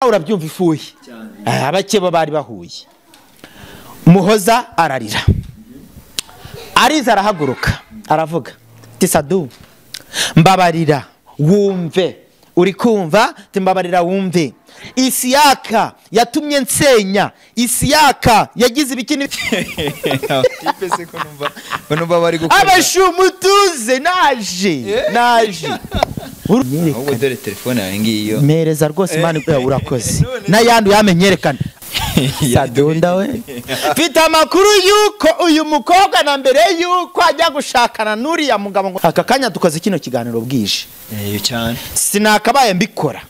urabyumva ifuye abakeba bari bahuye Muhoza ararira ariza arahaguruka aravuga ati Sadu mbabarira wumve uri kumva timbabarira wumve Isiaka yatumye nsenya Isiaka yagize ibikini tipese ko numva bari gukora abashumutuze naje ahubwo dore telefone yawe ngiyo mereza rwose Imana urakoze n'ayandi yamenyerekana Sadunda we mfite amakuru yuko uyu mukobwa na mbere yuko ajya gushakana n'uriya mugabo ngo aka kanya dukoze kino kiganiro bwije cyane sinakabaye mbikora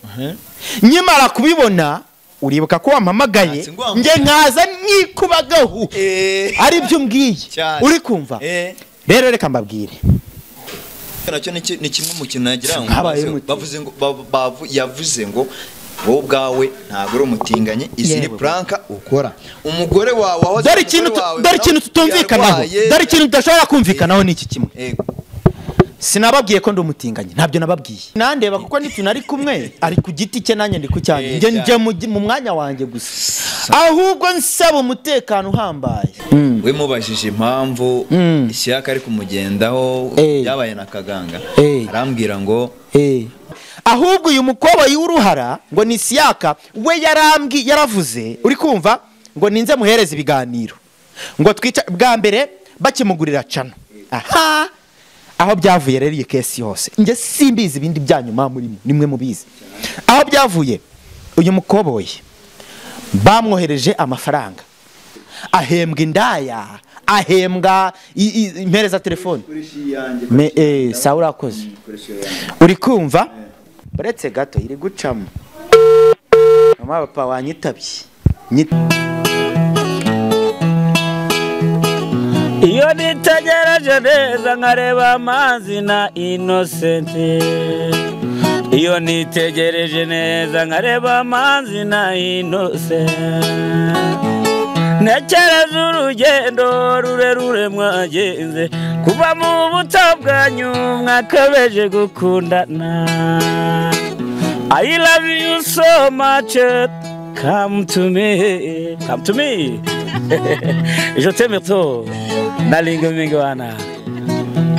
nyimara kubibona uribuka ko wampamagaye nge nkaza nikubagaho ari byo mbwiye uri kumva rero reka mbabwire nacyo ni kimwe mu kintu nagira ngo bavuze ngo yavuze ngo wowe ubwawe ntabwo uri umutinganye izi ni pranka ukora umugore wawe dore ikintu tutumvikanaho dore ikintu tudashobora kumvikanaho ni iki kimwe sinababwiye ko ndi umutinganye ntabyo nababwiye nandeba kuko nitunari kumwe ari ku giti cye nanjye ndi ku cyanjye nje mu mwanya wanjye gusa ahubwo nsaba umutekano uhambaye we mubajije impamvu Isiaka ari kumugendaho byabaye na kaganga arambwira ngo ahubwo uyu mukobwa y'uruhara ngo ni Isiaka we yaravuze uri kumva ngo ninze muhereza ibiganiro ngo twica bwa mbere bakimugurira cano aha aho byavuye rero iyi kesi yose nge simbizi ibindi byanyuma muri nimwe mubizi aho byavuye uyu mukoboye bamwohereje amafaranga ahembwa indaya ahembwa impereza telefone sawa urakoze uri kumva uretse gato iri gucamo mama papa wanyitabye iyo nitegereje neza nkareba Manzi na Innocente iyo nitegereje neza nkareba Manzi na Innocente nekereza urugendo rurerure mwagenze kuva mu buto bwanyu mwakabeje gukundana I love you so much come to me je t'aime trop nalinga mingi wana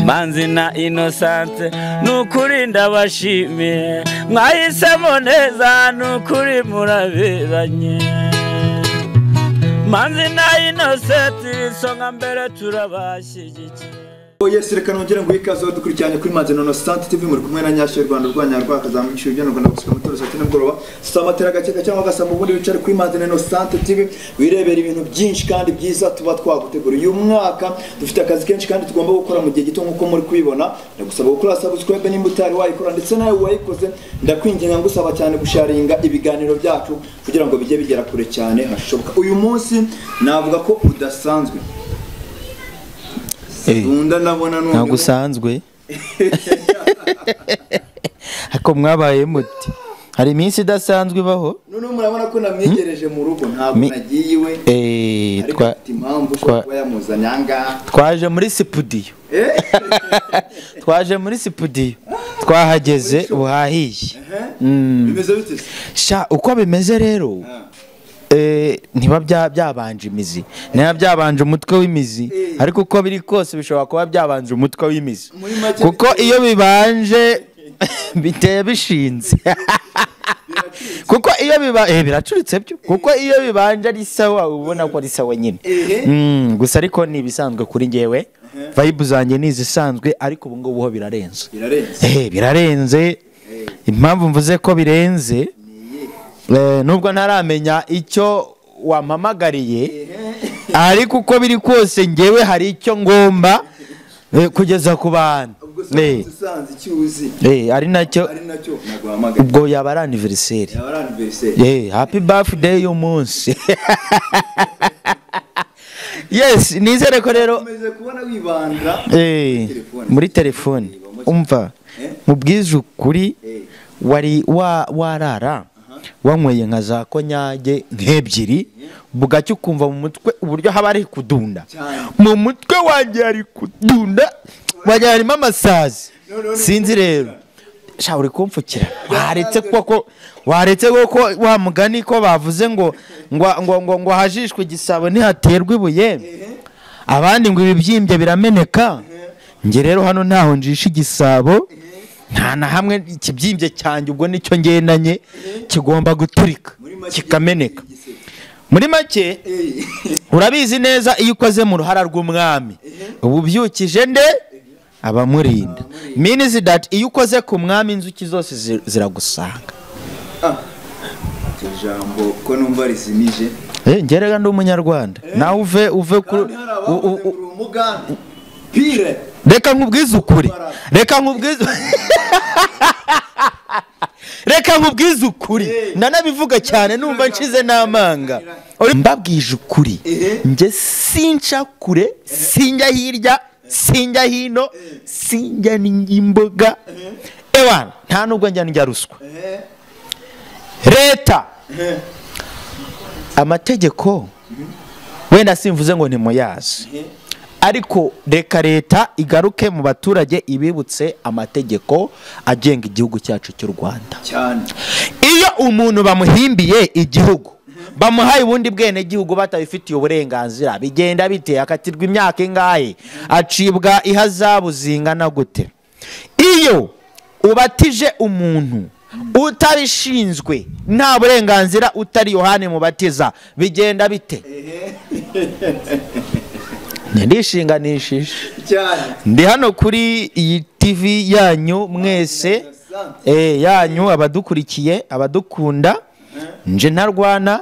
Manzi na Innocente nukuri ndabashimiye mwahisemo neza nukuri muraberanye Manzi na Innocente songa mbere turabashyigikiye Yes, reka nongera ngo ikaze dukurikiranye kuri Manzi na Innocente TV muri kumwe na Nyashyo Rwanda rwanyarwa kazamwishyura ibyo Rwanda gusika mutoro satine mugoroba samatera gakeka cyangwa gasamba ubundi wicare kuri Manzi na Innocente TV wirebera ibintu byinshi kandi byiza tuba twagutegura uyu mwaka dufite akazi kenshi kandi tugomba gukora mu gihe gito nkuko muri kwibona ndagusaba gukora subscribe nimba utari wayikora ndetse nawe wayikoze ndakwinginga ngusaba cyane gusharinga ibiganiro byacu kugira ngo bijye bigera kure cyane hashoboka uyu munsi navuga ko udasanzwe Sadunda nabona none nagusanzwe ako mwabaye muti hari iminsi idasanzwe baho none murabona ko namwegereje mu rugo ntabwo nagiye iwe impamvu ushobora yamuzanyanga twaje muri studio twahageze uhahiye bimeze bite sha uko bimeze rero ntiba byabanje imizi niba byabanje umutwe w'imizi ariko uko biri kose bishobora kuba byabanje umutwe w'imizi kuko iyo bibanje biteye bishinze kuko iyo biracuritse byo kuko iyo bibanje ari sawa ubona ko ari sawa nyine gusa ariko ni ibisanzwe kuri ngewe vibe zanjye ni izisanzwe ariko ubu ngubu ho birarenze impamvu mvuze ko birenze nubwo ntaramenya icyo wampamagariye ariko uko biri kose ngewe hari icyo ngomba kugeza ku bantu ari nacyo ubwo yaba ari anniversaire happy birthday y'umunsi yes nizere ko rero muri telefone umva mubwize ukuri wari warara wanyweye nka za konyage nk'ebyiri bugacyo ukumva mu mutwe uburyo haba ari kudunda mu mutwe wanjye ari kudunda wajya harimo amasazi sinzi rero sha uri kumfukira waretse koko wa mugani ko bavuze ngo hajishwe igisabo ntihaterwa ibuye abandi ngo ibibyimbye birameneka nge rero hano ntaho njisha igisabo nta na hamwe ikibyimbye cyanjye ubwo nicyo ngendanye kigomba guturika kikameneka muri make urabizi neza iyo ukoze mu ruhara rw'umwami ubu byukije nde abamurinda means that iyo ukoze ku mwami inzuki zose ziragusanga jambo ko numva rizimije ngerega ndi umunyarwanda nawe uve ku umuganda pire reka nkubwize ukuri reka nkubwize ukuri nanabivuga cyane numva nshize n'amanga mbabwije ukuri nge sinca kure sinjya hirya sinjya hino sinjya n'imboga ewana nta nubwo njya ndya ruswa leta amategeko wenda simvuze ngo ntimuyazi ariko reka leta igaruke mu baturage ibibutse amategeko agenga igihugu cyacu cy'u Rwanda cyane iyo umuntu bamuhimbiye igihugu bamuhaye ubundi bwene gihugu batabifitiye uburenganzira bigenda bite akatirwa imyaka ingahe acibwa ihazabu zingana gute iyo ubatije umuntu utabishinzwe nta burenganzira utari Yohane mubatiza bigenda bite ndishinganishije ndi hano kuri iyi TV yanyu mwese yanyu abadukurikiye abadukunda nje ntarwana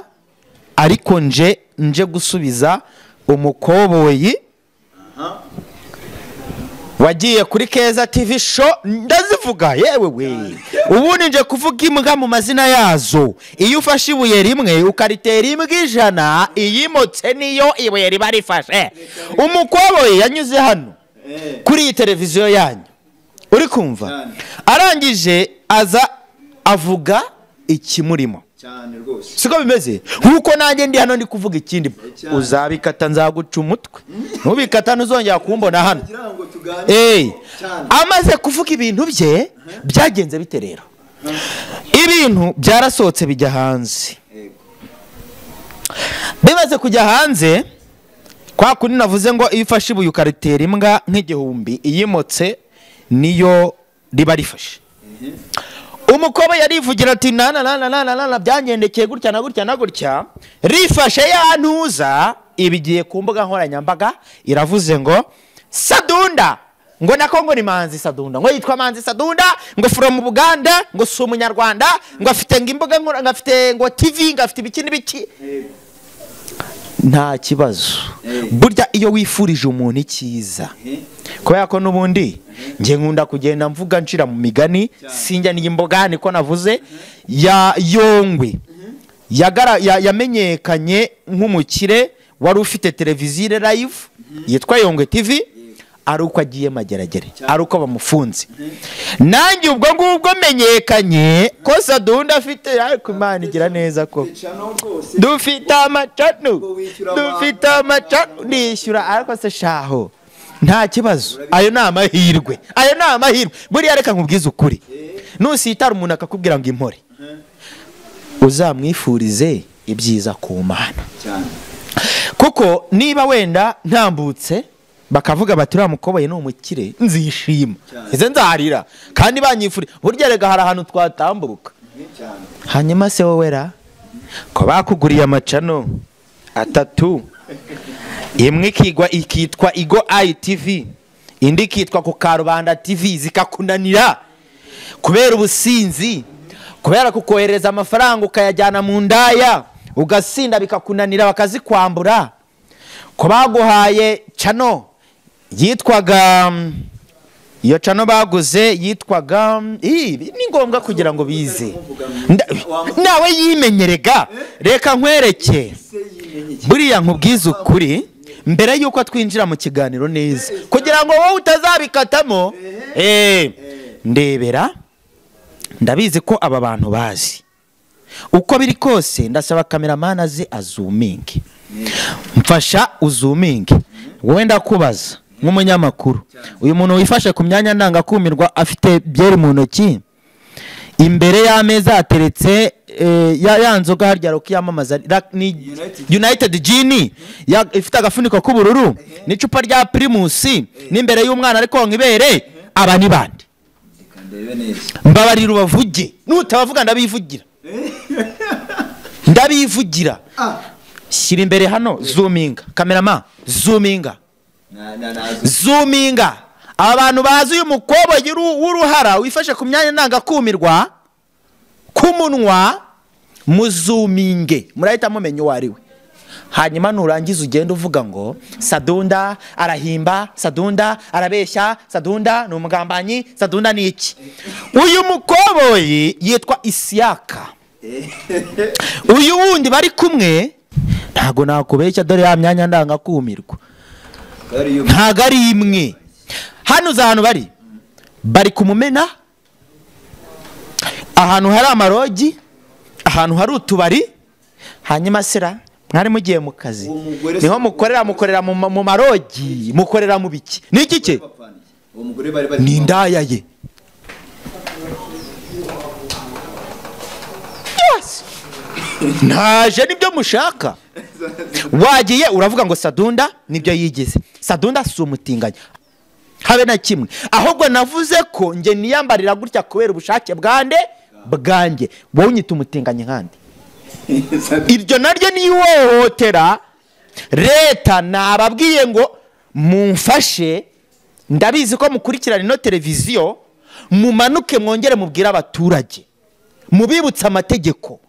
ariko nje gusubiza umukoboyi wagiye kuri Keza TV show ndazivuga yewe ubundi nje kuvuga imbwa mu mazina yazo iyo ufashe ibuye rimwe ukaritera imbwa 100 iyimotse niyo ibuye riba rifashe umukoboyi yanyuze hano kuri iyi televiziyo yanyu uri kumva arangije aza avuga ikimurimo cyane rwose siko bimeze nkuko nanjye ndi hano ndi kuvuga ikindi uzabikata nzaguca umutwe ntubikata ntuzongera kumbona hano amaze kuvuga ibintu bye byagenze bite rero ibintu byarasohotse bijya hanze bimaze kujya hanze kwa kundi navuze ngo iyo ufashe ibuye ukaritera imbwa nk'igihumbi iyimotse niyo riba rifashe umukoba yarivugira ati na byangendekeye gutya na gutya rifashe yantuza ibigiye ku mbuga nkoranyambaga iravuze ngo SADUNDA ngo nako ngo ni Manzi SADUNDA ngo yitwa Manzi SADUNDA ngo from Ubuganda ngo si umunyarwanda ngo afite ngimbuga ngo afite ngo TV ngo afite ibiki n'ibiki nta kibazo burya iyo wifurije umuntu icyiza kubera ko nubundi nge nkunda kugenda mvuga nshira mu migani sinjya n'imboga niko navuze ya Yongwe yamenyekanye nk'umukire wari ufite televiziyo live yitwa Yongwe TV ari uko agiye mageragere ari uko bamufunze nanjye ubwo ngubwo menyekanye ko SADUNDA afite ariko Imana igira neza ko dufite amacano nishyura ariko se shaho nta kibazo ayo ni amahirwe buriya reka nkubwize ukuri nusitara umuntu akakubwira ngo impore uzamwifurize ibyiza ku Mana kuko niba wenda ntambutse bakavuga bati uriya mukoboye n'umukire nzishima ize nzaharira kandi banyifuri burya rega hari ahantu twatambuka hanyuma se wowe ra ko bakuguriye amacano 3 imwe ikitwa Igo ITV indi ikitwa ku Karubanda TV zikakunanira kubera ubusinzi kubera kukohereza amafaranga ukayajyana mu ndaya ugasinda bikakunanira bakazikwambura ko baguhaye cano yitwaga iyo cano baguze yitwaga ni ngombwa kugira ngo bize nawe yimenyerega reka nkwereke buriya nkubwiza ukuri mbere yuko twinjira mu kiganiro neza kugira ngo wowe utazabikatamo ndebera ndabizi ko aba bantu bazi uko biri kose ndasaba cameraman aze azuminge mfasha uzuminge wowe ndakubaza nk'umunyamakuru uyu muntu wifashe ku myanya ndangakumirwa afite byeri mu ntoki imbere y'ameza hateretse ya nzoga harya ro kwamamaza ni United Gin ifite agafuniko k'ubururu n'icupa rya Primus n'imbere y'umwana ariko nkibere aba ni bandi mbabarira ubavuge nutabavuga ndabivugira shyira imbere hano zoominga cameraman zoominga abantu bazi uyu mukobo w'uruhara wifashe ku myanya ndangakumirwa kumunwa muzuminge murahita mumenye wari we hanyuma nurangiza ugenda uvuga ngo Sadunda arahimba Sadunda arabeshya Sadunda ni umugambanyi Sadunda ni iki uyu mukoboyi yitwa Isiaka uyu wundi bari kumwe ntago nakubeshya dore ya myanya ndangakumirwa ntago ari imwe hano za hano bari kumumena ahantu hari amarogi ahantu hari utubari hanyuma sera mwari mugiye mu kazi niho mukorera mu marogi mukorera mu biki niki cye ni ndaya ye naje nibyo mushaka wagiye uravuga ngo Sadunda nibyo yigeze Sadunda si umutinganya habe na kimwe ahubwo navuze ko nge niyambarira gutya kubera ubushake bwanjye wowe unyita umutinganya nkandi iryo naryo ni ihohotera leta nababwiye ngo mumfashe ndabizi ko mukurikirana ino televiziyo mumanuke mwongere mubwira abaturage mubibutsa amategeko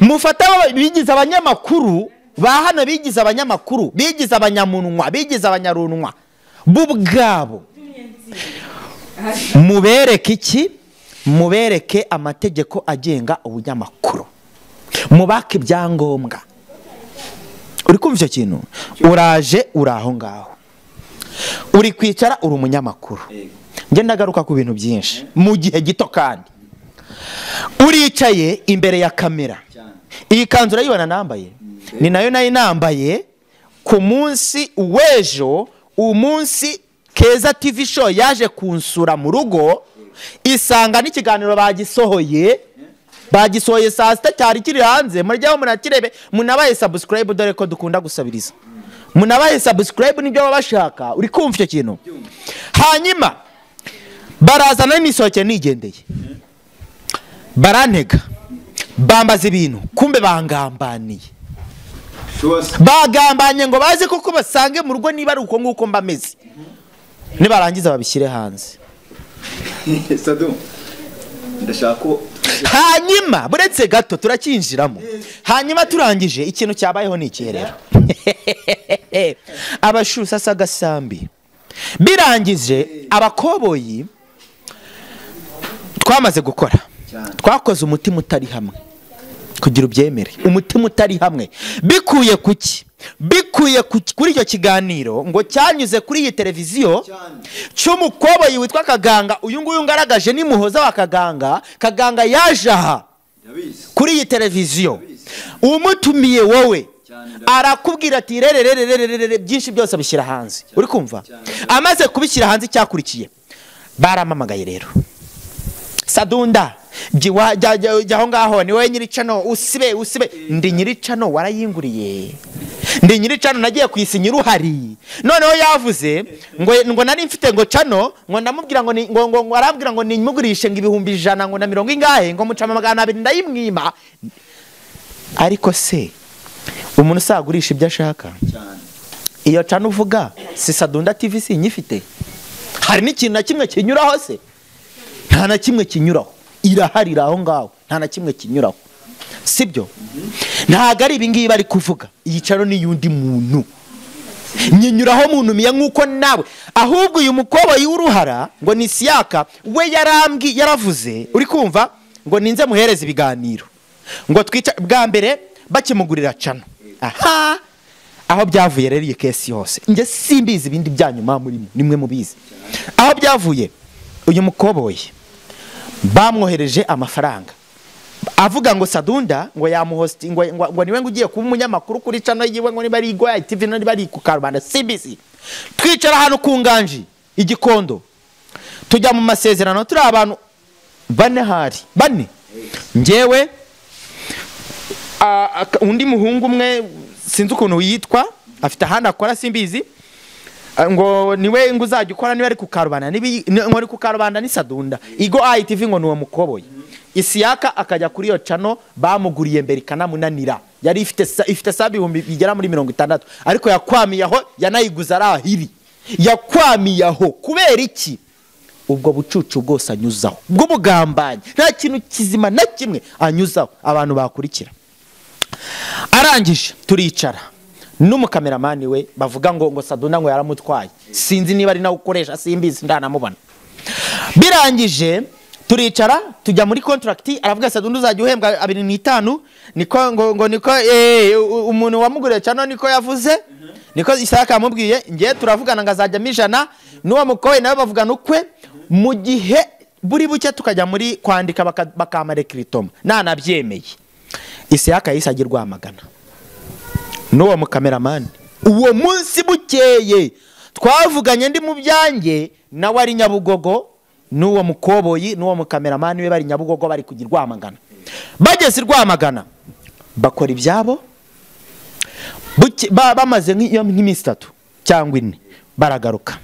mufata bigize abanyamakuru bahano bigize abanyamakuru bigize abanyamunwa bigize abanyarunwa bubwabo mubereke iki mubereke amategeko agenga ubunyamakuru mubaka ibyangombwa uri kumva icyo kintu uraje uraho ngaho uri kwicara uri umunyamakuru nge ndagaruka ku bintu byinshi mu gihe gito kandi uricaye imbere ya kamera iyi kanzu urayibona nambaye ni nayo nambaye ku munsi w'ejo umunsi Keza TV show yaje kunsura mu rugo isanga n'ikiganiro bagisohoye saa sita cyari kiri hanze muryaho munakirebe munabaye subscribe dore ko dukunda gusabiriza munabaye subscribe nibyo babashaka uri kumva icyo kintu hanyuma barazana n'isohoke nigendeye barantega bambaza ibintu kumbe bangambaniye bagambanye ngo baze kuko basange mu rugo niba ari uko nguko mbameze nibarangiza babishyire hanze Sadu ndashako hanyuma buretse gato turakinjiramo hanyuma turangije ikintu cyabayeho ni ikiherero abashusa sagasambi birangije abakoboyi twamaze gukora twakoze umutima utari hamwe kugira ubyemere umutima utari hamwe bikuye kuri icyo kiganiro ngo cyanyuze kuri iyi televiziyo cy'umukoboyi witwa Kaganga uyu nguyu ngaragaje ni Muhoza wa Kaganga yaje aha kuri iyi televiziyo umutumiye wowe arakubwira ati rere byinshi byose bishyira hanze uri kumva amaze kubishyira hanze cyakurikiye baramamagaye rero Sadunda jyaho ngaho ni wowe nyiricano usibe ndi nyiricano warayinguriye ndi nyiricano nagiye kwisinya uruhari noneho yavuze ngo nari mfite ngo cano ngo ndamubwira ngo arambwira ngo nimugurishe ngo ibihumbi 100 ngo na 40 ingahe ngo mucama 200 ndayimwima ariko se umuntu sagurisha ibyo ashaka iyo cano uvuga si Sadunda TV si nyifite hari n'ikintu na kimwe kinyuraho se nta na kimwe kinyuraho iraharira aho ngaho nta na kimwe kinyuraho sibyo ntago ari ibingibi bari kuvuga yicaro ni yundi muntu nyinyuraho muntu miya nkuko nawe ahubwo uyu mukoboyi w'uruhara ngo ni Isiaka we yaravuze uri kumva ngo ninze muhereza ibiganiro ngo twica bwa mbere bakimugurira cano aha aho byavuye rero iyi kesi yose nge simbizi ibindi byanyuma muri nimwe mubizi aho byavuye uyu mukoboyi bamwohereje amafaranga avuga ngo Sadunda ngo yamuhosti ngo niwe ngugiye kuba umunyamakuru kuri cano yiwe ngo nibari igwa TV no nibari ku Karubanda CBC twicara hano ku nganji igikondo tujya mu masezerano turi abantu bane hari bane njyewe undi muhungu umwe sinzi ukuntu yitwa afite ahandi akora simbizi ngo niwe ngo uzajya ukora niba ari ku karubanda ngo ari ku karubanda ni SADUNDA igo ITV ngo nuwo mukoboye Isiaka akajya kuri yo channel bamuguriye mbere kanamunanira yari ifite sabihumbi bigera muri 60 ariko yakwamiyaho yanayiguza arahiri yakwamiyaho kubera iki ubwo bucucu bwose anyuzaho bwo bugambanye nta kintu kizima na kimwe anyuzaho abantu bakurikira arangije turicara n'umukameramani we bavuga ngo SADUNDA ngo yaramutwaye sinzi niba ari nawe ukoresha simbizi ndanamubona birangije turicara tujya muri contract aravuga SADUNDA uzajya uhembwa 25 niko ngo niko umuntu wamuguriye cyane niko yavuze niko Isiaka amubwiye ngiye turavugana ngazajya mijana n'uwo mukowe nawe bavugana ukwe mu gihe buri buke tukajya muri kwandika bakamare kritoma nanabyemeye Isiaka yisagirwa amagana n'uwo mukameramani uwo munsi bukeye twavuganye ndi mu byanjye nawe ari Nyabugogo n'uwo mukoboyi n'uwo mukameramani we bari Nyabugogo bari kugirwa amagana bageze Rwamagana bakora ibyabo bamaze nk'iminsi 3 cyangwa 4 baragaruka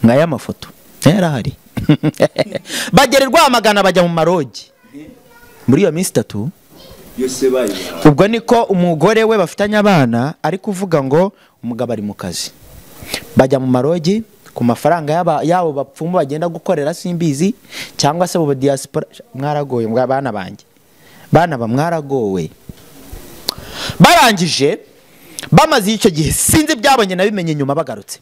nkaya mafoto yarahari bagera Rwamagana bajya mu marogi muri iyo minsi 3 yose bayi ubwo niko umugore we bafitanye abana ari kuvuga ngo umugabo ari mu kazi bajya mu marogi ku mafaranga yabo bapfumu bagenda gukorera simbizi cyangwa se bo diaspora mwaragoye bana banjye bana bamwaragowe barangije bamaze icyo gihe sinzi byabonye nabimenye nyuma bagarutse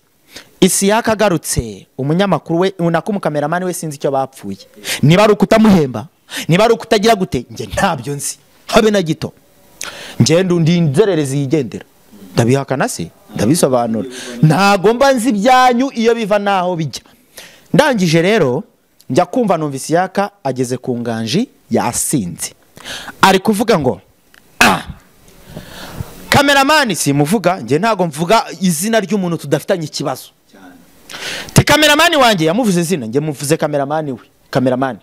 Isiaka agarutse umunyamakuru we unakumukameramani we sinzi icyo bapfuye niba ari ukutamuhemba niba ari ukutagira gute nge ntabyo nzi habe na gito nge ndi inzererezi yigendera ndabihakana se ndabisobanura ntago mba nzi byanyu iyo biva naho bijya ndangije rero njya kumva numva Isiaka ageze ku nganji yasinze ari kuvuga ngo kameramani simuvuga nge ntago mvuga izina ry'umuntu tudafitanye ikibazo te kameramani wanjye yamuvuze izina nge muvuze kameramani we kameramani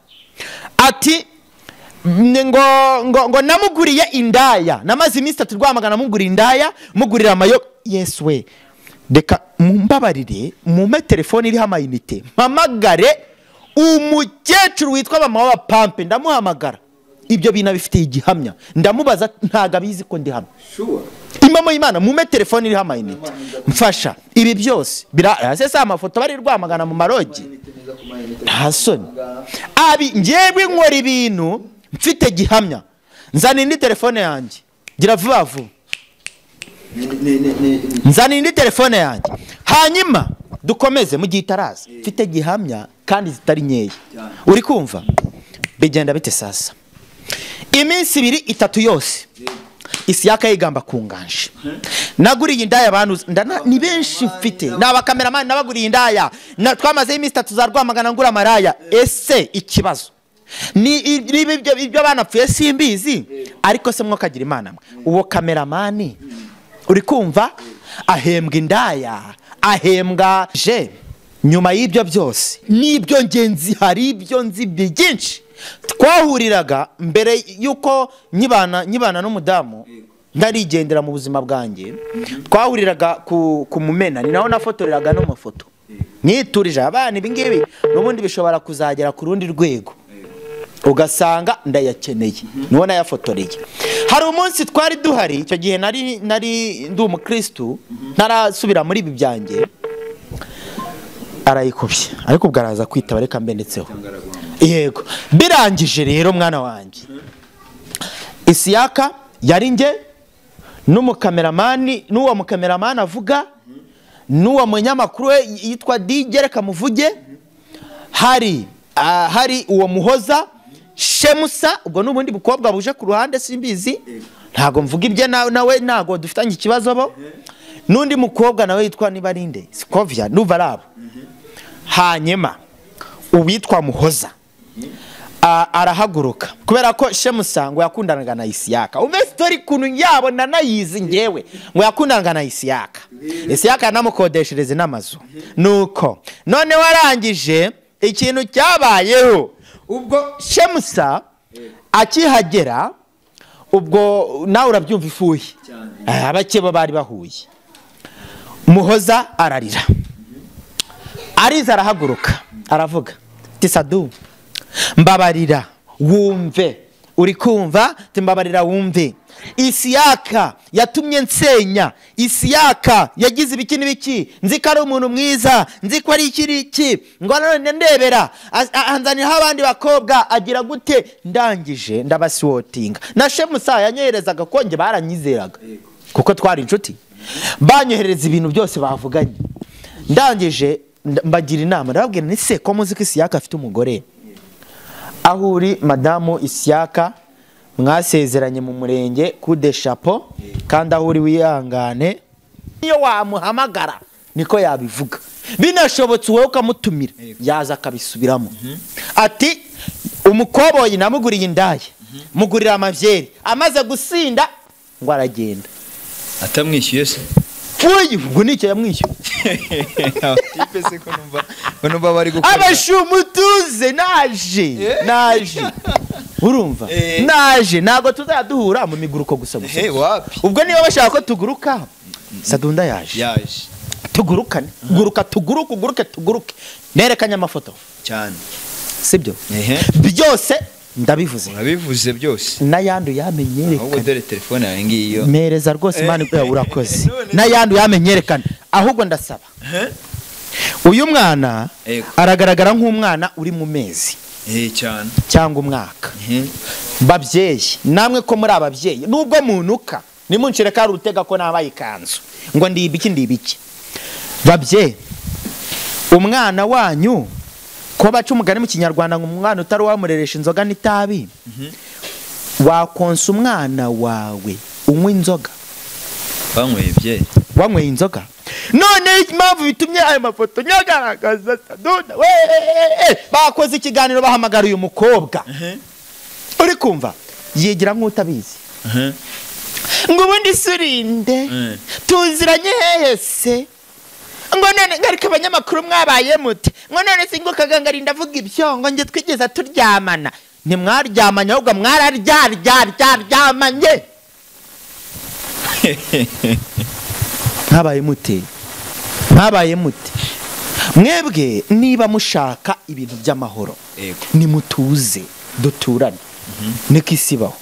ati ngo namuguriye indaya namaze iminsi 3 Rwamagana mugurira indaya mugurira amayo yes we deka mumbabarire mume telefone iri hamayinite mpamagare umukecuru witwa mama wa pampe ndamuhamagara ibyo bina bifite igihamya ndamubaza ntaga abizi ko ndi hano sure imamo Imana mume telefone iri hamayinite mfasha ibi byose birase amafoto bari Rwamagana mu marogi ntasoni abi ngewe nkora ibintu mfite gihamya nzana indi telefone yanjye gira vuba vuba nzana indi telefone yanjye hanyuma dukomeze mu gitaraza mfite gihamya kandi zitari nyeya uri kumva bigenda bite sasa iminsi 2-3 yose Isiaka yigamba kunganje naguriye indaya abantu ni benshi mfite naba cameraman nabaguriye indaya twamaze iminsi 3 za Rwamagana ngura maraya ese ikibazo ni ibyo banapfuye simbizi ariko se mwokagira Imana uwo cameraman uri kumva ahembwa indaya ahembwa je nyuma y'ibyo byose nibyo ngenzi hari ibyo nzi byinshi twahuriraga mbere yuko nyibana n'umudamu ndarigendera mu buzima bwanjye twahuriraga ku mumena ni naho nafotoreraga no mafoto niturije abana ibingibi n'ubundi bishobora kuzagera ku rundi rwego ugasanga ndayakeneye nubona yafotoreye hari umunsi twari duhari icyo gihe nari ndi umukristo ntarasubira muri ibi byanjye arayikubye ariko ubwaraza kwitaba reka mbenetseho yego birangije rero mwana wanjye Isiaka yari nge n'umukameramani n'uwo mukameramani avuga n'uwo munyamakuru yitwa DJ reka muvuge hari uwo Muhoza Shemusa ubwo n'ubundi bukobwa buje ku ruhande simbizi ntago mvuga ibye nawe ntago dufitanye ikibazo bo n'undi mukobwa nawe yitwa nibarinde Sikovia n'uvarabo hanyuma uwitwa Muhoza arahaguruka kubera ko Shemusa ngo yakundanaga na Isiaka ume story kunu yabo nanayizi ngewe ngo yakundanaga na Isiaka namukodeshereze n'amazu nuko none warangije ikintu cyabayeho ubwo shemusa akihagera ubwo nawe urabyumva ifuye abakeba bari bahuye Muhoza ararira ariza arahaguruka aravuga ati Sadu mbabarira wumve uri kumva timbabarira wumve Isiaka yatumye nsenya Isiaka yagize ibiki n'ibiki nzi ko ari umuntu mwiza nzi ko ari iki ngo none ndebera anzanira abandi bakobwa agira gute ndangije ndabasiwotinga na shemusa yanyoherezaga konge baranyizeraga kuko twari inshuti banyohereza ibintu byose bavuganye ndangije mbagira inama ndababwira ni se ko muzi ko Isiaka afite umugore aho uri madamu Isiaka mwasezeranye mu murenge kude chapeau kandi aho uri wihangane iyo wamuhamagara niko yabivuga binashobotse wowe ukamutumira yaza akabisubiramo ati umukoboyi namuguriye indaye mugurira amavyeri amaze gusinda ngo aragenda atamwishyuye se ubwo nicyo yamwishyuye tipe se ko numva bari gukora abashumutuze naje urumva naje nago tuzaduhura mu miguruko gusa ubwo niba bashaka ko tuguruka Sadunda yaje tugurukane tuguruke nerekanye amafoto cyane sibyo byose ndabivuze urabivuze byose nayandu yamenyerekana ahubwo dore telefone yawe ngiyo mereza rwose Imana urakoze nayandu yamenyerekana ahubwo ndasaba uyu mwana aragaragara nk'umwana uri mu mezi cyane cyangwa umwaka babyeyi namwe ko muri ababyeyi nubwo munuka nimunshire ka rutega ko nabaye ikanzu ngo ndibiki babyeyi umwana wanyu ko baca umugani mu kinyarwanda ngo umwana utari wamureresha inzoga n'itabi wakonsa umwana wawe unywa inzoga wanyweye inzoga none impamvu bitumye ayo mafoto nyagaragaza Sadunda bakoze ikiganiro bahamagara uyu mukobwa uri kumva yigira nk'utabizi ngo ubundi surinde tuziranye hehe se ngo none ngarika abanyamakuru mwabaye mute ngo none singo kagangari ndavuga ibyo ngo nge twigeza turyamana ntimwaryamanye ahubwo mwararyamanye ntabaye mute mwebwe niba mushaka ibintu by'amahoro nimutuze duturane niko isibaho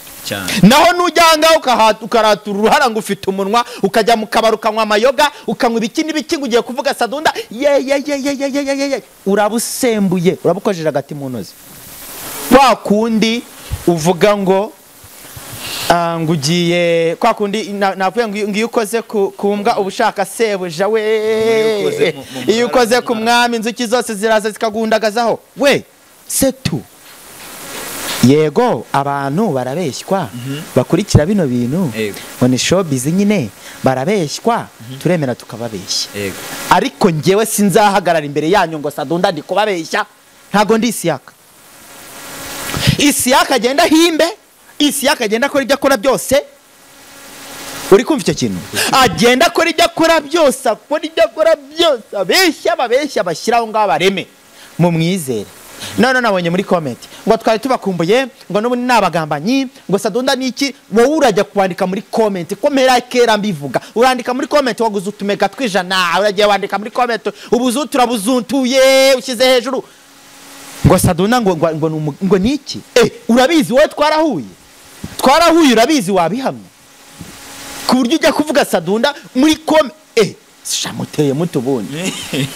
naho nujyanga ukaratura uruhara ngo ufite umunwa ukajya mu kabari ukanywa amayoga ukanywa ibiki n'ibiki ugiye kuvuga Sadunda urabusembuye urabukojeje agati mu ntozi kwa kundi uvuga ngo ngugiye kwa kundi navuye ngo iyo ukoze kumbwa ubushaka sebuja we iyo ukoze ku mwami inzuki zose ziraza zikagundagazaho we setu yego abantu barabeshywa bakurikira bino bintu ngo ni showbiz nyine barabeshywa turemera tukababeshya ariko ngewe sinzahagarara imbere yanyu ngo Sadunda ndi kubabeshya ntago ndi Isiaka agenda himbe Isiaka agenda akora ibyo akora byose uri kumva icyo kintu agenda akora ibyo akora byose abeshya bashyiraho ngaho bareme mu mwizere none nabonye muri comment ngo twari tubakumbuye ngo n'ubundi nabagambanyi ngo Sadunda niki wowe urajya kwandika muri comment ko mpera kera mbivuga urandika muri comment waguze utumega twijana uragiye wandika muri comment ubuzu turabuzuntuye ushyize hejuru ngo Sadunda ngo niki urabizi wowe twarahuye urabizi wabihamye ku buryo ujya kuvuga Sadunda muri comment shamuteye mutubonye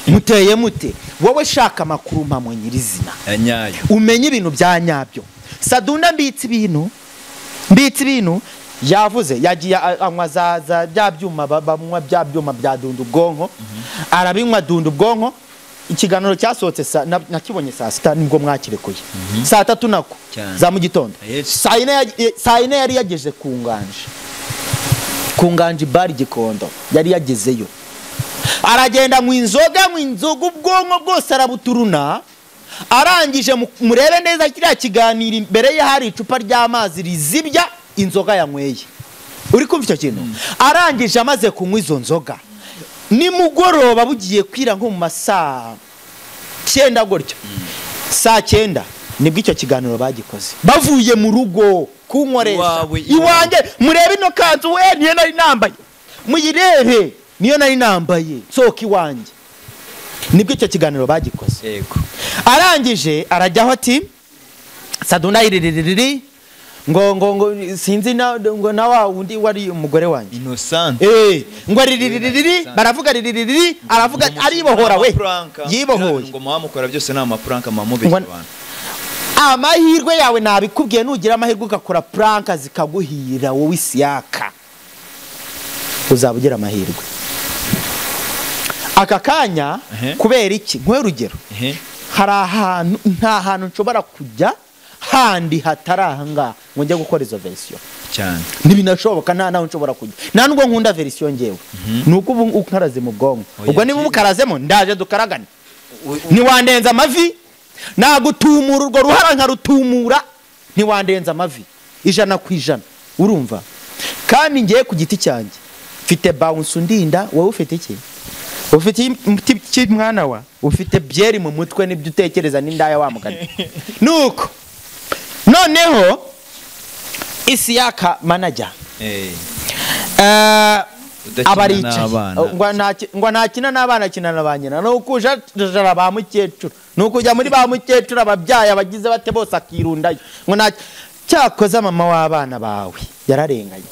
muteye mute wowe shaka makuru mpamo nyirizina anyayo umenye ibintu byanyabyo Sadunda mbitse ibintu yavuze yagiye anywa za bya byuma bamwa bya byuma bya dunda ubwonko arabinywa dunda ubwonko ikiganiro cyasohotse nakibonye saa 6 nibwo mwakirekuye saa 3 nako za mu gitondo saa 4 yari yageje ku nganje bari Gikondo yari yagezeyo aragenda mu inzoga ubwonko bwose arabuturuna arangije murebe neza kiriya kiganiro imbere ye hari icupa ry'amazi rizibya inzoga yanyweye uri kumva icyo kintu arangije amaze kunywa izo nzoga nimugoroba bugiye kwira nko mu masaa 9 gutyo saa 9 nibwo icyo kiganiro bagikoze bavuye mu rugo kunkoresha Iwawe. iwanjye murebe ino kanzu we niyo nari nambaye muyirebe niyo nari nambaye sohoka iwanjye nibwo icyo kiganiro bagikoze yego arangije arajyaho ati SADUNDA iririri ngo sinzi ngo na wa wundi wari umugore wanjye Innocente ngo riririri baravuga riririri aravuga aribohora we yibohoye ngo muhamukora byose na amaprank mamubeshya abantu amahirwe yawe nabikubwiye nugira amahirwe ugakora prank zikaguhira wowe Isiaka uzabugira amahirwe aka kanya kubera iki nkwe urugero hari ahantu nta hantu nshobora kujya handi hatarahanga ngo njye gukora izo version cyane ntibinashoboka nta naho nshobora kujya nta nubwo nkunda version ngewe nuko ubu ukaraze mu bwonko ubwo niba ukarazemo ndaje dukaragane ntiwandenza amavi nagutumura urwo ruhara nkarutumura ntiwandenza amavi 100% urumva kandi ngiye ku giti cyanjye mfite bounce ndinda wowe ufite iki ufite iki mwana wa ufite byeri mu mutwe nibyo utekereza n'indaya wa mugani nuko noneho Isiaka manager abarica ngo ntakina n'abana kina nabanyina no kujara ba mukecuru no kujya muri ba mukecuru ababyaye abagize bate bose akirundayo ngo nta cyakoze mama w'abana bawe yararenganye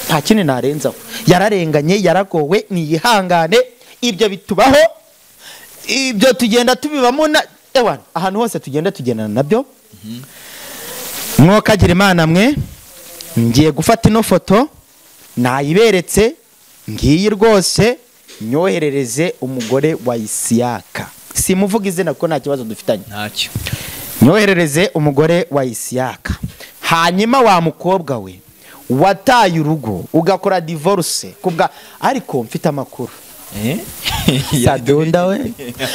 nta kindi narenzaho yararenganye yaragowe niyihangane ibyo bitubaho ibyo tugenda tubibamo na ewana ahantu hose tugenda tugendana nabyo mwokagira imana mwe ngiye gufata ino foto nayiberetse ngiyi rwose nyoherereze umugore wa Isiaka simuvuga izina ko nta kibazo dufitanye ntacyo nyoherereze umugore wa Isiaka hanyuma wa mukobwa we wataye urugo ugakora divorce kubwa ariko mfite amakuru SADUNDA we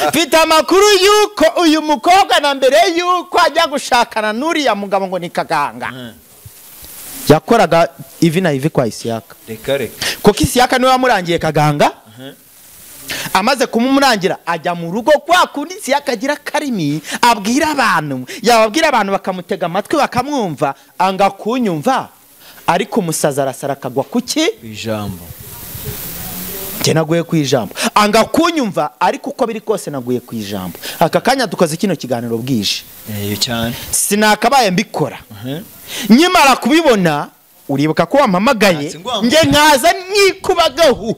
mfite amakuru yuko uyu mukobwa na mbere yuko ajya gushakana n'uriya mugabo ngo ni Kaganga yakoraga ivi na ivi kwa Isiaka reka kuko Isiaka niwe wamurangiye Kaganga amaze kumurangira ajya mu rugo kwa kundi Isiaka agira karimi abwira abantu yababwira abantu bakamutega amatwi bakamwumva anga kunyumva ariko umusaza arasara kagwa kuki ijambo naguye ku ijambo anga kunyumva ariko uko biri kose naguye ku ijambo aka kanya dukoze kino kiganiro bwije cyane sinakabaye mbikora nyimara kubibona uribuka ko wampamagaye nge nkaza nikubagaho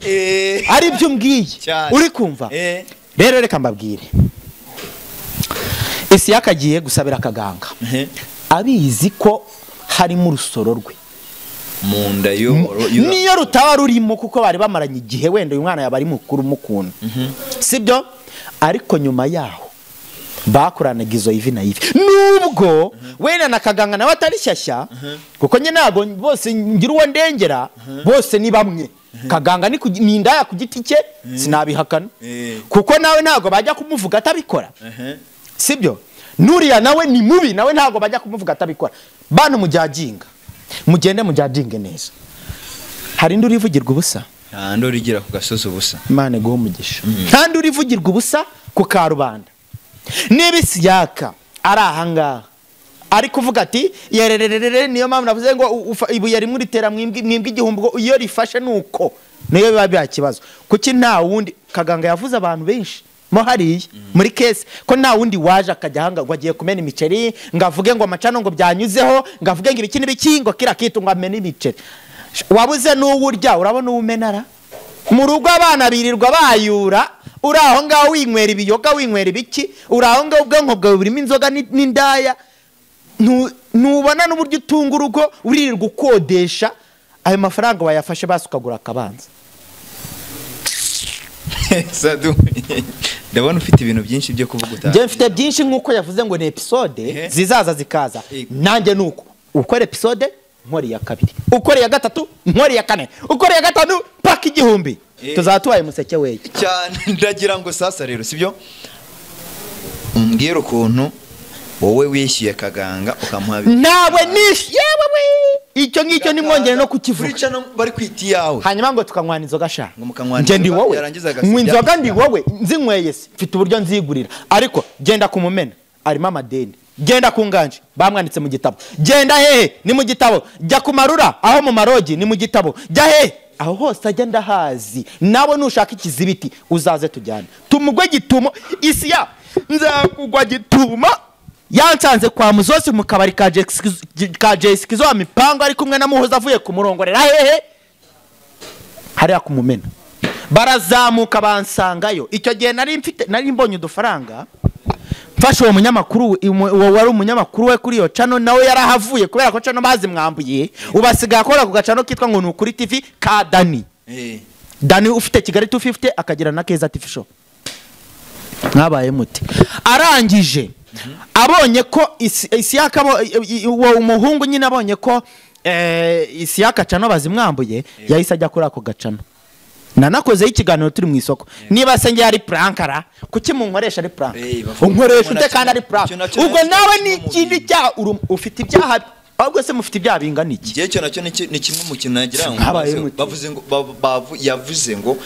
ari byo mbwiye uri kumva rero reka mbabwire Isiaka agiye gusabira Kaganga abizi ko hari mu rusoro rwe munda niyo rutaba rurimo kuko bari bamaranye igihe wenda uyu mwana yabari mukuru mukunda sibyo ariko nyuma yaho bakoranaga izo ivi na ivi nubwo wenda na Kaganga nawe atari shyashya kuko nye ntabwo bose ngira uwo ndengera bose ni bamwe Kaganga ni indaya ku giti cye sinabihakana kuko nawe ntabwo bajya kumuvuga atabikora sibyo nuriya nawe ni mubi nawe ntabwo bajya kumuvuga atabikora bantu mujyaginga mugende mujyadinge neza hari ndi urivugirwa ubusa nta ndo rigira ku gasozi ubusa Imana guha umugisha nta ndi urivugirwa ubusa ku karubanda niba Isiaka ari ahanga ari kuvuga ati yerererere niyo mpamvu navuze ngo ibuye rimwe ritera mwimbwa igihumbi iyo rifashe nuko niyo biba byakibazo kuki nta wundi Kaganga yavuze abantu benshi mo hariye muri kese ko nta wundi waje akajya hanga ngo agiye kumena imiceri ngavuge ngo amacano ngo byanyuzeho ngavuge ngo ibiki n'ibiki ngo kira kitu ngo amena imiceri wabuze n'uwurya urabona umenara mu rugo abana birirwa bayura uraho ngaho winywera ibiyoga winywera ibiki uraho ngaho ubwonko bwawe burimo inzoga n'indaya ntubona n'uburyo utunga urugo uririrwa ukodesha ayo mafaranga wayafashe basukagura akabanza ndabona ufite ibintu byinshi byo kuvuga utazi nje mfite byinshi nkuko yavuze ngo ni episode zizaza zikaza nanjye nuko ukora episode nkori ya kabiri ukora ya gatatu nkori ya kane ukora ya gatanu paka igihumbi tuzatubaye museke weye cyane ndagira ngo sasa rero sibyo umbwira ukuntu wowe wishyuye Kaganga ukamuha nawe nishyuye wewe icyo ngicyo ni mwongere no kukivuga bari kwiti yawe hanyuma ngo tukanywana inzoga sha nje ndi wowe inzoga ndi wowe nzinyweye se mfite uburyo nzigurira ariko genda kumumena arimo amadeni genda ku nganje bamwanditse mu gitabo, genda hehe ni mu gitabo, jya ku marura aho mu marogi ni mu gitabo, jya hehe aho hose ajya ndahazi, nawe nushaka ikizibiti uzaze tujyane, tumugwe gitumo isiya nzakugwa gituma. Yansanze kwa Muzosi mu kabari ka Jesikizo wa mipango ari kumwe na Muhoza avuye kumurongorera hehe hariya kumumena, barazamuka bansangayo. Icyo gihe nari mbonye udufaranga mfashe uwo munyamakuru, wari umunyamakuru we kuri iyo channel, nawe yarahavuye kubera ko channel bazimwambuye, ubasigaye akora ku gacano kitwa ngo Nukuri TV ka Dani. Dani ufite Kigali 250 akagira na Keza TV show. Mwabaye muti arangije abonye ko Isiaka uwo umuhungu nyine abonye ko Isiaka channel bazimwambuye, yahise ajya kuri ako gacano. Nanakoze ikiganiro turi mu isoko, niba se ngiye ari prankara kuki munkoresha ari prank, unkoresha ute kandi ari prank, ubwo nawe ni ikindi cyaha ufite ibyaha, ahubwo se mufite ibyaha bingana iki? Gihe cyo nacyo ni kimwe mu kintu nagira ngo bavuze ngo yavuze ngo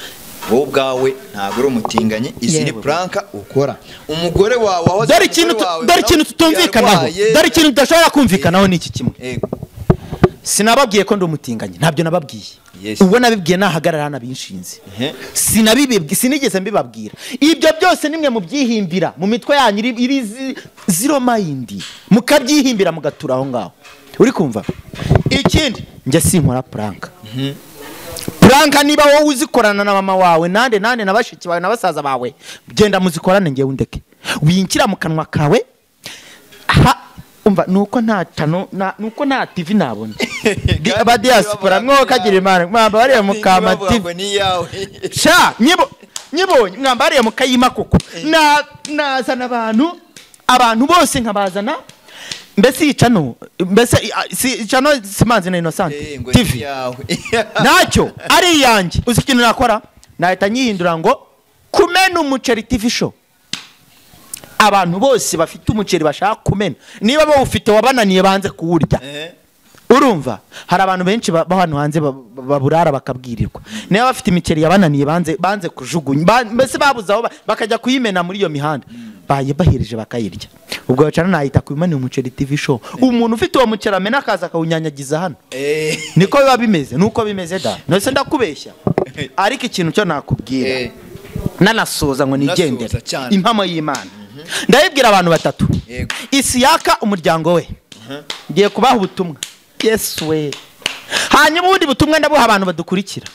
wowe ubwawe ntabwo uri umutinganyi, izi ni pranka ukora. Umugore wawe dore ikintu tutumvikanaho, dore ikintu tudashobora kumvikanaho ni iki kimwe. Sinababwiye ko ndi umutinganyi, ntabyo nababwiye. Ubwo nabibwiye nahagarara hana binshinze. Sinigeze mbibabwira. Ibyo byose nimwe mu byihimbira mu mitwe yanyu iri zero mind, mukabyihimbira mugatura aho ngaho. Uri kumva? Ikindi nje sinkora prank. Prank niba wowe uzikorana na mama wawe nande nabashiki bawe nabasaza bawe, genda muzikorane ngewe undeke. Winkira mu kanwa kawe. Umva nuko nta channel nuko nta TV nabona. Aba diaspora mwokagira imana mwamba bari mu kama TV ni yawe. Sha nyibonye mwamba bari mu kayima koko. Nazana abantu bose nkabazana. Mbese icano si channel simanzi na Innocente TV nacyo ari yanjye. Uzi ikintu nakora nahita nyihindura ngo kumena umuceri TV show. Abantu bose bafite umuceri bashaka kumena, niba bo ufite wabananiye banze kuwurya. Urumva hari abantu benshi bahano hanze baburara bakabwirirwa, niba bafite imiceri yabananiye banze kujugunya, mbese babuzaho bakajya kuyimena muri iyo mihanda, bahereje bakayirya. Ubwo cyane nahita kumena umuceri TV show. Umuntu ufite uwo muceri amena akaza akawunyanyagiza hano. Niko biba bimeze, nuko bimeze da. Nose ndakubeshya. Ariko ikintu cyo nakubwira nanasoza ngo nigendere impamo y'Imana. Ndabibwira abantu batatu. Isiaka umuryango we ngiye kubaha ubutumwa. Yesu we. Hanyuma ubundi butumwa ndabuha abantu badukurikira.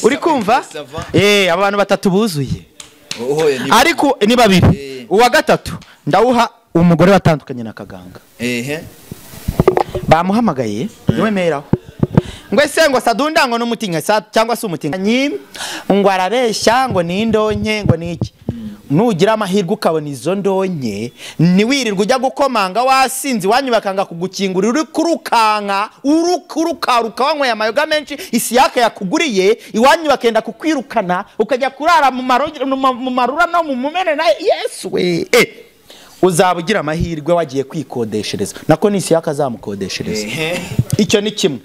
Uri kumva? Abantu batatu buzuye. Ariko ni babiri. Uwa gatatu ndawuha umugore watandukanye na Kaganga. Bamuhamagaye yemeraho. Ngo ese ngo SADUNDA ngo n'umutinga cyangwa se umutinga ngo arabeshya ngo ni indonke ngo niki. Nugira amahirwe ukabona izo ndonke niwirirwa ujya gukomanga wasinzi wanyubakanga kugukingura uri kurukanka urukaruka wanyweye amayoga menshi Isiaka yakuguriye iwanyu bakenda kukwirukana ukajya kurara mu marura no mu mumene na Yesu we. Uzabugira amahirwe wagiye kwikodeshereza nako ni Isiaka azamukodeshereza. Icyo ni kimwe.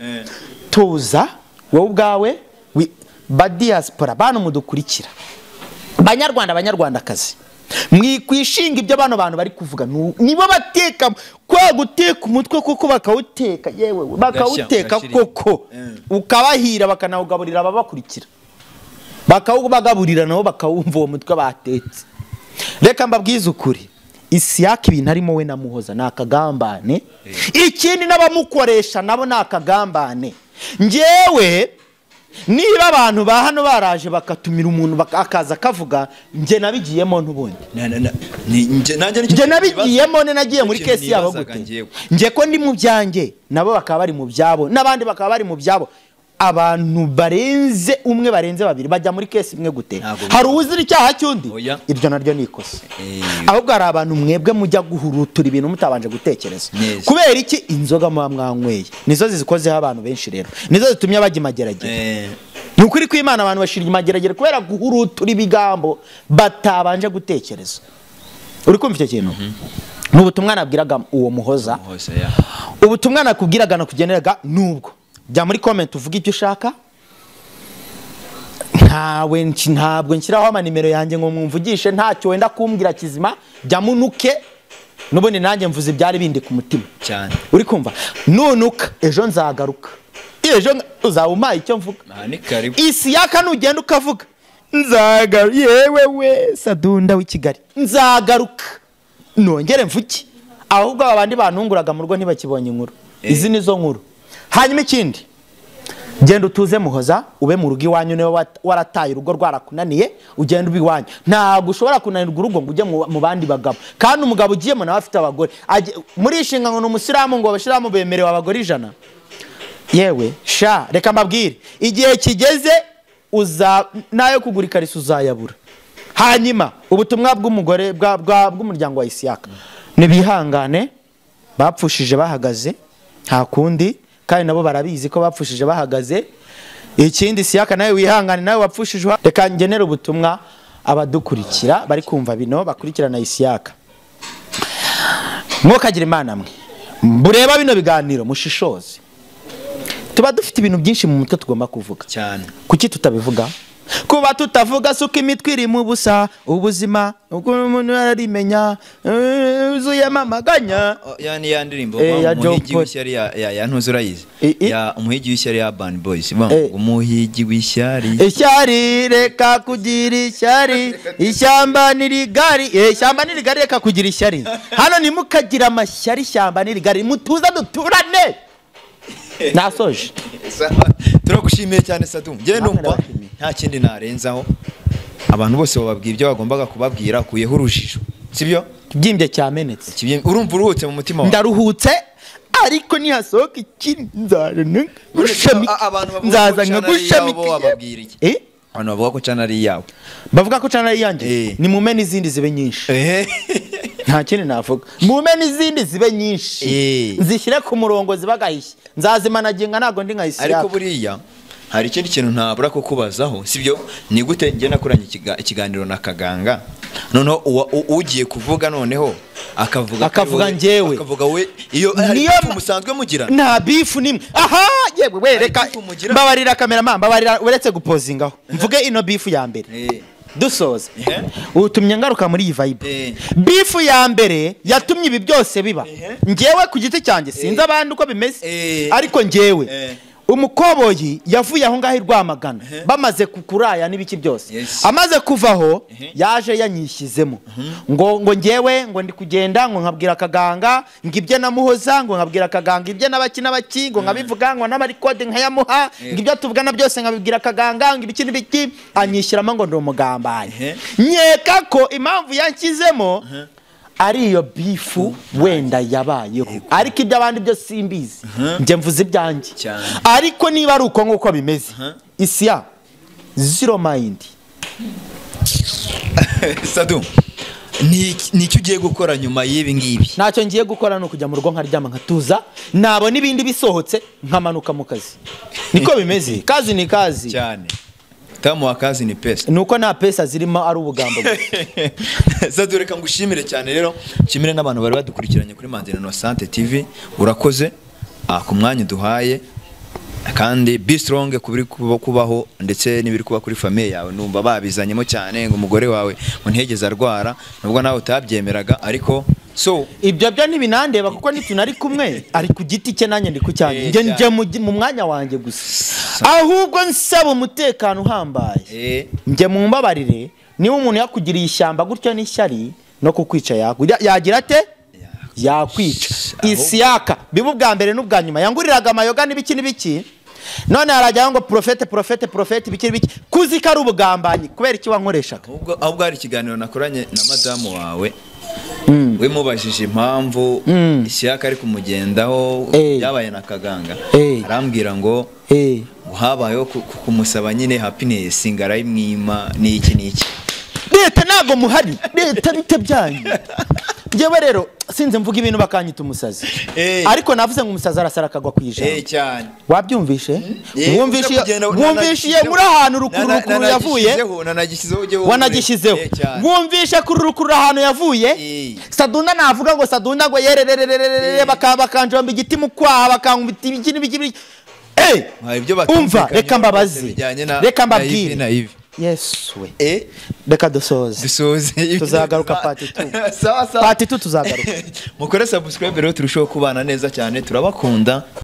Tuza wowe ubwawe ba diaspora bano mudukurikira, Banyarwandakazi mwikwishinga ibyo bantu bari kuvuga, nibo bateka kwa guteka umutwe kuko bakawuteka yewe bakawuteka koko ukabahira bakanawugaburira ababakurikira, bakawubagaburira nabo bakawumva uwo mutwe batetse. Reka mbabwize ukuri, Isiaka ibintu arimo we na Muhoza nakagambane, ikindi nabamukoresha nabo nakagambane. Njewe niba abantu ba hano baraje bakatumira umuntu akaza kavuga nje nabigiyemo ntubundi nje nabigiyemo nagiye muri kesi yabo gute nje ko ndi mu byanjye nabo bakaba bari mu byabo n'abandi bakaba bari mu byabo. Abantu barenze umwe barenze babiri bajya muri kesi imwe gute? Hari uzira icyaha cyundi? Iryo naryo nikosa. Ahubwo hari abantu mwebwe mujya guhurutura ibintu mutabanje gutekereza. Kubera iki? Inzoga mwanyweye nizo zizikozeho abantu benshi rero, nizo zitumye bajya mageragere. Nukuri ko Imana abantu bashirye mageragere kubera guhurutura ibigambo batabanje gutekereza. Uri kumva icyo kintu? N'ubutumwa nabwiraga uwo Muhoza, ubutumwa nakubwiraga no kugeneraga nubwo jya muri comment uvuga ibyo ushaka, ntabwo nshyiraho amanimero yanjye ngo mwumvugishe ntacyo wenda kumbwira kizima, jya munuke nubundi nanjye mvuze ibyari bindi ku mutima cyane uri kumva nunuka ejo nzagaruka ejo uzawumaye icyo mvuga ni karibu Isiaka nugenda ukavuga nzagaruka yewe we Sadunda w'i Kigali nzagaruka nongere mvuki ahubwo abandi bantunguraga mu rugo ntibakibonye inkuru izi nizo nkuru hanyuma ikindi genda utuze Muhoza ube mu rugo iwanyu niwe warataye urugo rwarakunaniye ugenda ubiwanyu ntabwo ushobora kunanirwa urugo ngo ujye mu bandi bagabo kandi umugabo ugiyemo nawe afite abagore muri ishinga ngo n'umusiramu ngo abashiramu bemerewe abagore 100 yewe sha reka mbabwire igihe kigeze uza nayo kugura ikariso uzayabura hanyuma ubutumwa bw'umugore bw'umuryango wa Isiaka nibihangane bapfushije bahagaze nta kundi kandi nabo barabizi ko bapfushije bahagaze ikindi Isiaka nawe wihangane nawe wapfushije reka ngenera ubutumwa abadukurikira bari kumva bino bakurikirana Isiaka mwokagira imana mwe bureba bino biganiro mushishoze tuba dufite ibintu byinshi mu mutwe tugomba kuvuga cyane kuki tutabivuga kuba tutavuga suko imitwe iri mu busa ubuzima uko umuntu ararimenya uzuyema amaganya yani ya ndirimbo umuhigi w'ishyari ya ntuzurayize ya umuhigi w'ishyari ya Band Boys umuhigi w'ishyari ishyari reka kugira ishyari ishyamba nirigari ishyamba nirigari reka kugira ishyari hano nimukagira amashyari ishyamba nirigari mutuza duturane nasoje turagushimiye cyane Sadum ngiye numva nta kindi narenzaho abantu bose bababwira ibyo bagombaga kubabwira kuyeho urujijo sibyo byimbye cyamenetse urumva uruhutse mu mutima wawe ndaruhutse ariko nihasohoka ikindi nzarana nzaza nkagushamika bababwira iki abantu bavuga ko channel ari yawe bavuga ko channel yanjye ni mume n'izindi zibe nyinshi nta kindi navuga mume n'izindi zibe nyinshi nzishyire ku murongo zibagahishye nzazimanaginga nago ndi nka Isiaka ariko buriya hari ikindi kintu ntabura ko kubazaho sibyo ni gute nge nakuranye ikiganiro na Kaganga noneho ugiye kuvuga noneho akavuga njyewe akavuga we iyo niyo musanzwe mugira nta bifu nimwe aha yewe we reka mbabarira cameraman mbabarira uretse gupozingaho mvuge ino bifu ya mbere dusoza utumye ngaruka muri iyi vibe bifu ya mbere yatumye ibi byose biba ngewe ku giti cyanjye sinzi abandi uko bimeze ariko ngewe umukoboyi yavuye aho ngaho Rwamagana bamaze kukuraya n'ibiki byose amaze kuvaho yaje yanyishyizemo ngo ngewe ngo ndi kugenda ngo nkabwira Kaganga ngibye na Muhoza ngo nkabwira Kaganga ibye n'abakina baki ngo nkabivuga ngo n'amarikode nkayamuha ngibyo tuvugana byose nkabibwira Kaganga ngibiki n'ibiki anyishyiramo ngo ndi umugambanyi nyeka ko impamvu yanshyizemo ariyo bifu wenda yabayeho ariko ibyo abandi byo simbizi nje mvuze ibyanjye ariko niba ari uko nkuko bimeze Isiaka zero mind Sadum nicyo ugiye gukora nyuma y'ibi ngibi ntacyo ngiye gukora no kujya mu rugo nkaryama nkatuza nabo nibindi bisohotse nkamanuka mu kazi niko bimeze kazi ni kazi cyane tamu wa kazi ni pesa nuko nta pesa zirimo ari ubugamba Sadure kangushimire cyane rero nshimire n'abantu bari badukurikiranye kuri Manzi Innocente TV urakoze ku mwanya duhaye kandi be strong kubiri kubaho ndetse nibiri kuba kuri famille yawe numva babizanyemo cyane ngo umugore wawe ngo ntiyegeze arwara nubwo nawe utabyemeraga ariko so ibyo byo ntibinandeba kuko nitunari kumwe ari ku giti cye nanjye ndi ku cyane nje mu mwanya wanjye gusa ahubwo nsaba umutekano uhambaye nje mu mbabarire niba umuntu yakugiriye ishyamba gutyo n'ishyari no kukwica yagira ate yakwica Isiaka bibu bwa mbere n'ubwa nyuma yanguriraga amayoga n'ibiki n'ibiki none harajyaho ngo profete biki kuzika ari ubugambanyi kubera iki wankoreshaga ahubwo hari ikiganiro nakoranye na madamu wawe we mubajije impamvu Isiaka ari kumugendaho yabaye na Kaganga arambwira ngo habayeho kumusaba nyine happiness ngarayimwima n'iki leta nago muhari leta bitabyanyu ngewe rero sinze mvuga ibintu bakanyita umusazi ariko navuze ngo umusazi arasara akagwa kwijana cyane wabyumvishe wumvishiye muri ahantu rukuru yavuye wanagishyizeho wumvishe kuri ahantu yavuye Sadunda navuga ngo Sadunda ngo yerererere bakanjomba igiti mu kwaha bakangubita ibiki n'ibiki umva reka mbabazi reka mbabwire Yesu we reka dusoze tuzagaruka part 2 sawa part 2 tuzagaruka mukore subscribe rero turushaho kubana neza cyane turabakunda